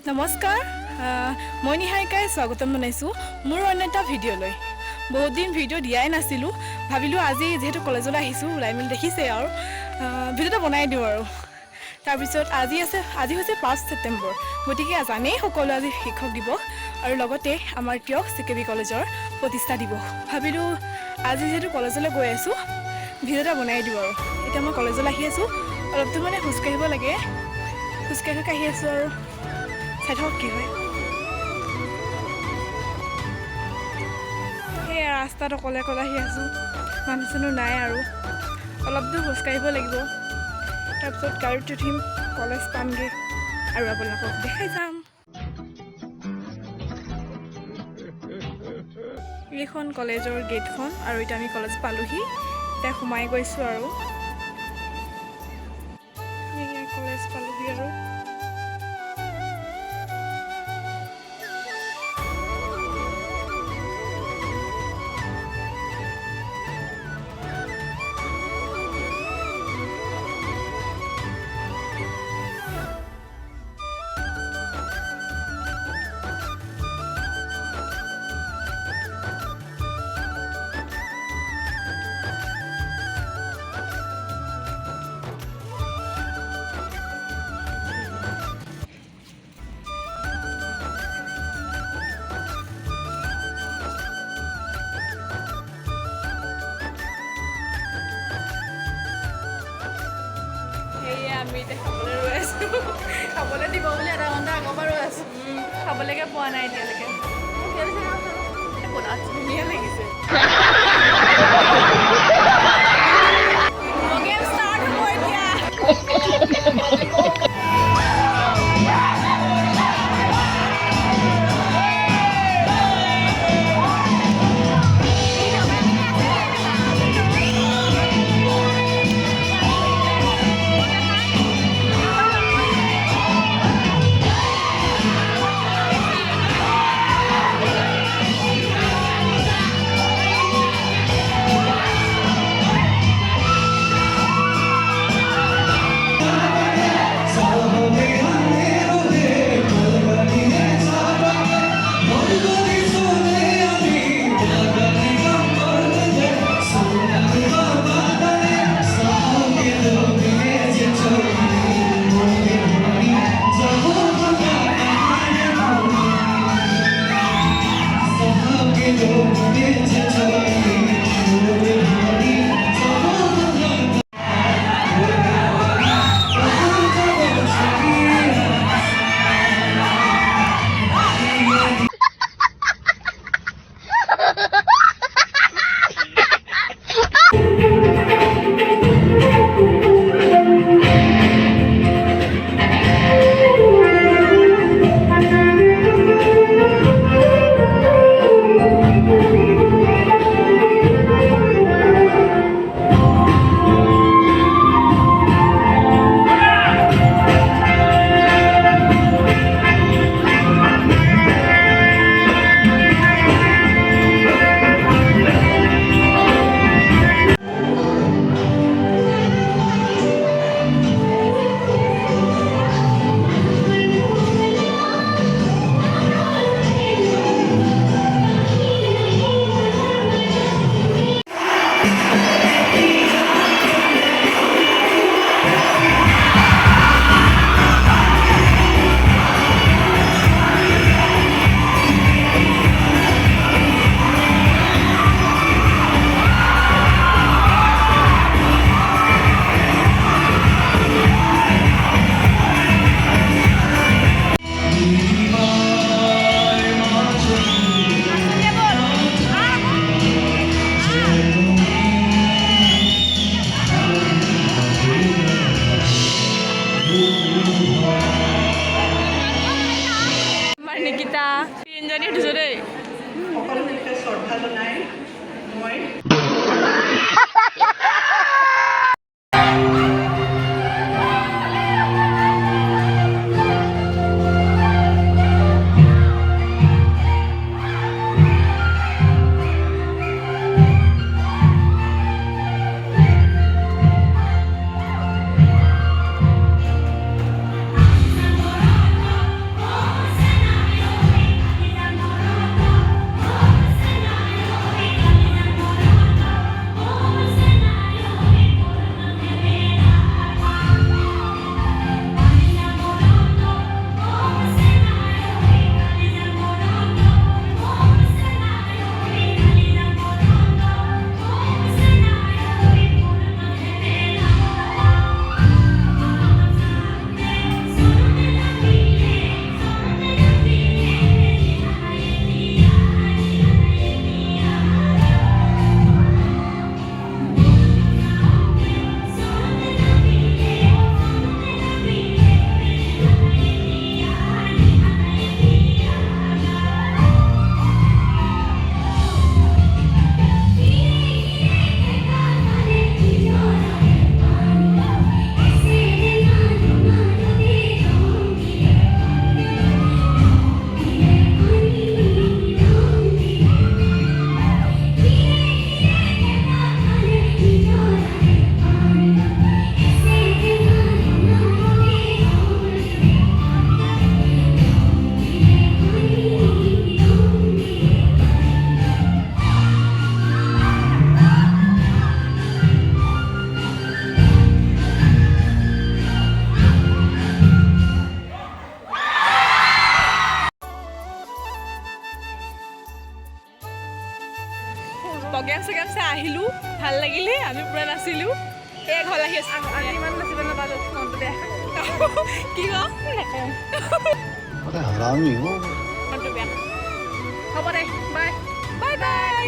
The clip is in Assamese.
নমস্কাৰ মই নিহাৰিকাই স্বাগতম জনাইছোঁ মোৰ অন্য এটা ভিডিঅ'লৈ। বহুত দিন ভিডিঅ' দিয়াই নাছিলোঁ, ভাবিলোঁ আজি যিহেতু কলেজলৈ আহিছোঁ ওলাই মেলি দেখিছে আৰু ভিডিঅ'টো বনাই দিওঁ আৰু। তাৰপিছত আজি হৈছে 5 ছেপ্টেম্বৰ, গতিকে জানেই সকলো আজি শিক্ষক দিৱস আৰু লগতে আমাৰ প্ৰিয় চিকেবি কলেজৰ প্ৰতিষ্ঠা দিৱস। ভাবিলোঁ আজি যিহেতু কলেজলৈ গৈ আছোঁ ভিডিঅ'টো বনাই দিওঁ আৰু। এতিয়া মই কলেজলৈ আহি আছোঁ, অলপতো মানে খোজকাঢ়িব লাগে, খোজকাঢ়ি আহি আছোঁ আৰু চাই থাকক কি হয়। সেয়া ৰাস্তাত অকলে আহি আছোঁ, মানুহ চানুহ নাই আৰু অলপ দূৰ খোজকাঢ়িব লাগিব। তাৰপিছত গাড়ীত উঠিম, কলেজ পামগৈ আৰু আপোনালোকক দেখাই যাম। এইখন কলেজৰ গেটখন আৰু এতিয়া আমি কলেজ পালোহি, এতিয়া সোমাই গৈছোঁ আৰু কলেজ পালোহি আৰু আমি এতিয়া খাবলৈ ৰৈ আছোঁ। খাবলৈ দিব বুলি আধা ঘণ্টা আগৰ পৰা ৰৈ আছোঁ, খাবলৈকে পোৱা নাই এতিয়ালৈকে। ধুনীয়া লাগিছে। নিকিতা তিনিজনী উঠিছোঁ দেই। সকলো মিলিতে শ্ৰদ্ধা জনাই মই লাগিলে আমি পূৰা নাচিলোঁ এই ঘৰ আহি আছোঁ আজি ইমান নাচিব নাপালোঁ মনটো বেয়া কি কওঁ हरामी हो মনটো বেয়া হ'ব দে বাই বাই বাই